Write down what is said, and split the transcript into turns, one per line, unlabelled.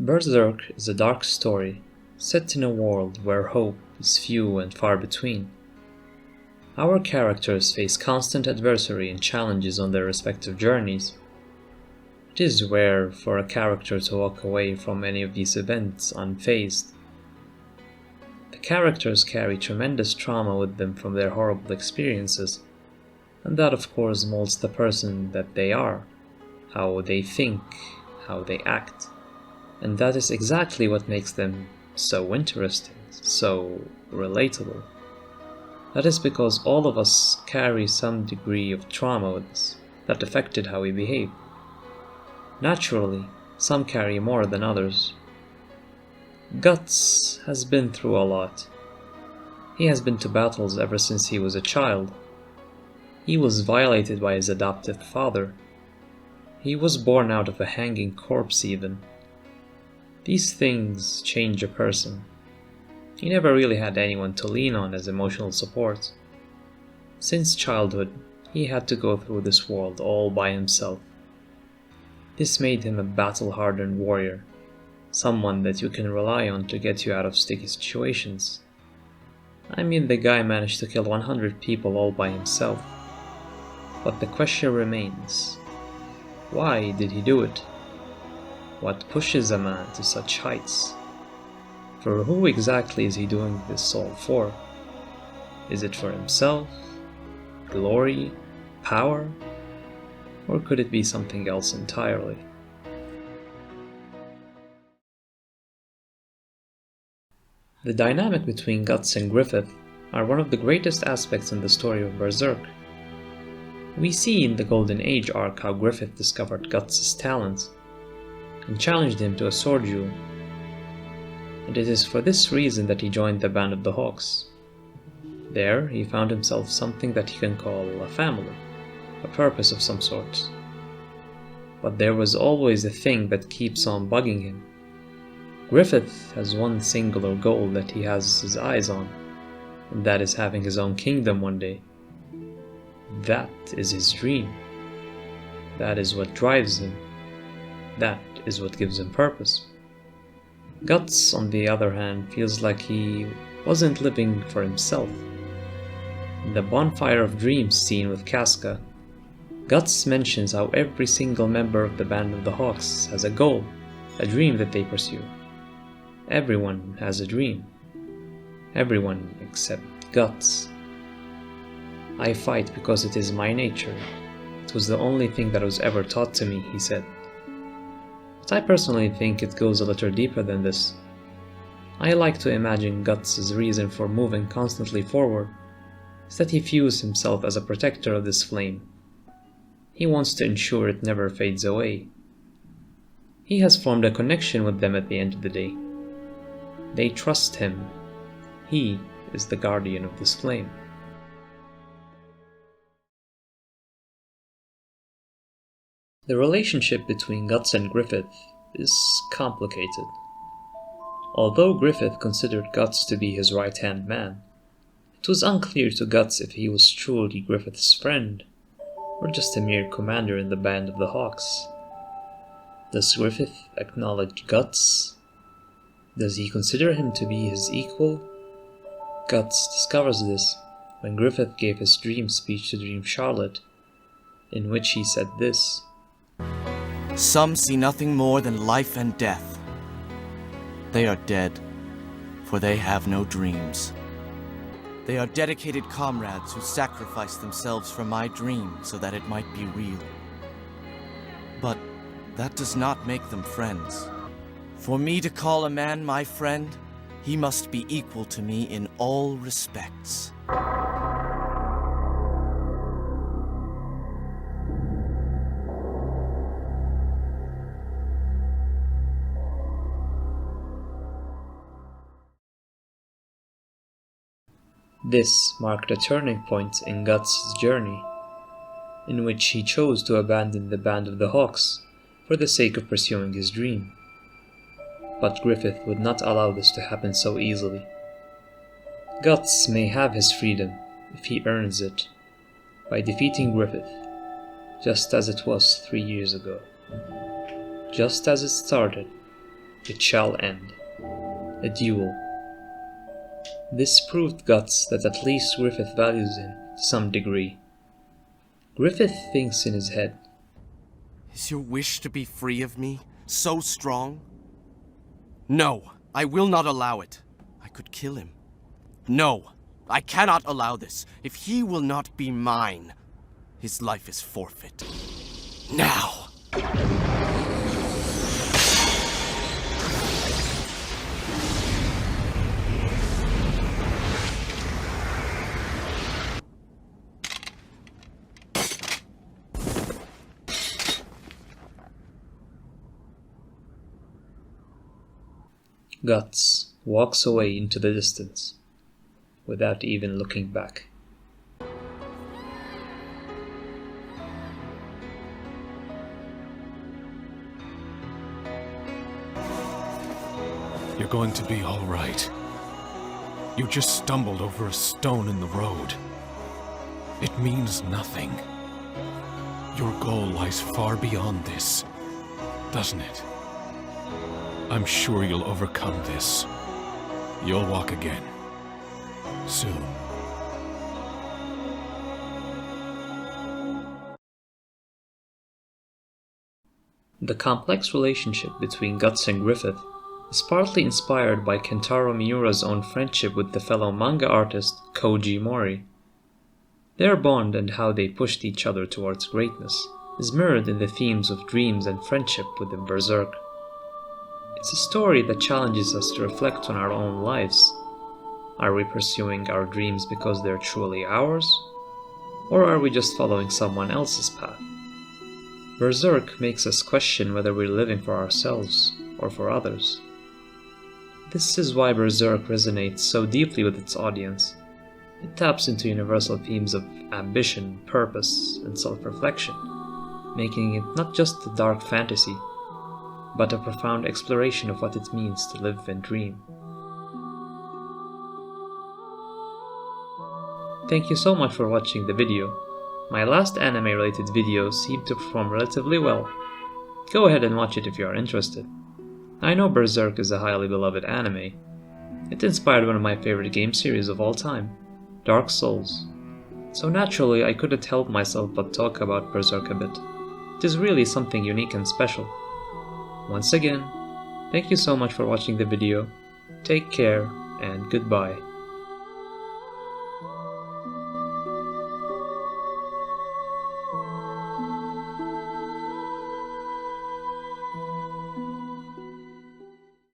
Berserk is a dark story set in a world where hope is few and far between. Our characters face constant adversity and challenges on their respective journeys. It is rare for a character to walk away from any of these events unfazed. The characters carry tremendous trauma with them from their horrible experiences, and that of course molds the person that they are, how they think, how they act, and that is exactly what makes them so interesting, so relatable. That is because all of us carry some degree of trauma with us that affected how we behave. Naturally, some carry more than others. Guts has been through a lot. He has been to battles ever since he was a child. He was violated by his adoptive father. He was born out of a hanging corpse even. These things change a person. He never really had anyone to lean on as emotional support. Since childhood, he had to go through this world all by himself. This made him a battle-hardened warrior, someone that you can rely on to get you out of sticky situations. I mean, the guy managed to kill 100 people all by himself. But the question remains, why did he do it? What pushes a man to such heights? For who exactly is he doing this all for? Is it for himself? Glory? Power? Or could it be something else entirely? The dynamic between Guts and Griffith are one of the greatest aspects in the story of Berserk. We see in the Golden Age arc how Griffith discovered Guts' talent and challenged him to a sword duel, and it is for this reason that he joined the Band of the Hawks. There he found himself something that he can call a family, a purpose of some sort. But there was always a thing that keeps on bugging him. Griffith has one singular goal that he has his eyes on, and that is having his own kingdom one day. That is his dream. That is what drives him. That is what gives him purpose. Guts, on the other hand, feels like he wasn't living for himself. In the Bonfire of Dreams scene with Casca, Guts mentions how every single member of the Band of the Hawks has a goal, a dream that they pursue. Everyone has a dream. Everyone except Guts. I fight because it is my nature. It was the only thing that was ever taught to me, he said. But I personally think it goes a little deeper than this. I like to imagine Guts' reason for moving constantly forward is that he views himself as a protector of this flame. He wants to ensure it never fades away. He has formed a connection with them at the end of the day. They trust him. He is the guardian of this flame. The relationship between Guts and Griffith is complicated. Although Griffith considered Guts to be his right-hand man, it was unclear to Guts if he was truly Griffith's friend, or just a mere commander in the Band of the Hawks. Does Griffith acknowledge Guts? Does he consider him to be his equal? Guts discovers this when Griffith gave his dream speech to Dream Charlotte, in which he said this:
"Some see nothing more than life and death. They are dead, for they have no dreams. They are dedicated comrades who sacrificed themselves for my dream so that it might be real. But that does not make them friends. For me to call a man my friend, he must be equal to me in all respects."
This marked a turning point in Guts' journey, in which he chose to abandon the Band of the Hawks for the sake of pursuing his dream. But Griffith would not allow this to happen so easily. Guts may have his freedom if he earns it, by defeating Griffith, just as it was 3 years ago. Just as it started, It shall end. A duel. This proved Guts that at least Griffith values him to some degree. Griffith thinks in his head.
Is your wish to be free of me so strong? No, I will not allow it. I could kill him. No, I cannot allow this. If he will not be mine, his life is forfeit. Now!
Guts walks away into the distance, without even looking back.
You're going to be all right. You just stumbled over a stone in the road. It means nothing. Your goal lies far beyond this, doesn't it? I'm sure you'll overcome this. You'll walk again. Soon.
The complex relationship between Guts and Griffith is partly inspired by Kentaro Miura's own friendship with the fellow manga artist Koji Mori. Their bond and how they pushed each other towards greatness is mirrored in the themes of dreams and friendship within Berserk. It's a story that challenges us to reflect on our own lives. Are we pursuing our dreams because they're truly ours? Or are we just following someone else's path? Berserk makes us question whether we're living for ourselves or for others. This is why Berserk resonates so deeply with its audience. It taps into universal themes of ambition, purpose, and self-reflection, making it not just a dark fantasy, but a profound exploration of what it means to live and dream. Thank you so much for watching the video. My last anime-related video seemed to perform relatively well. Go ahead and watch it if you are interested. I know Berserk is a highly beloved anime. It inspired one of my favorite game series of all time, Dark Souls. So naturally I couldn't help myself but talk about Berserk a bit. It is really something unique and special. Once again, thank you so much for watching the video. Take care and goodbye.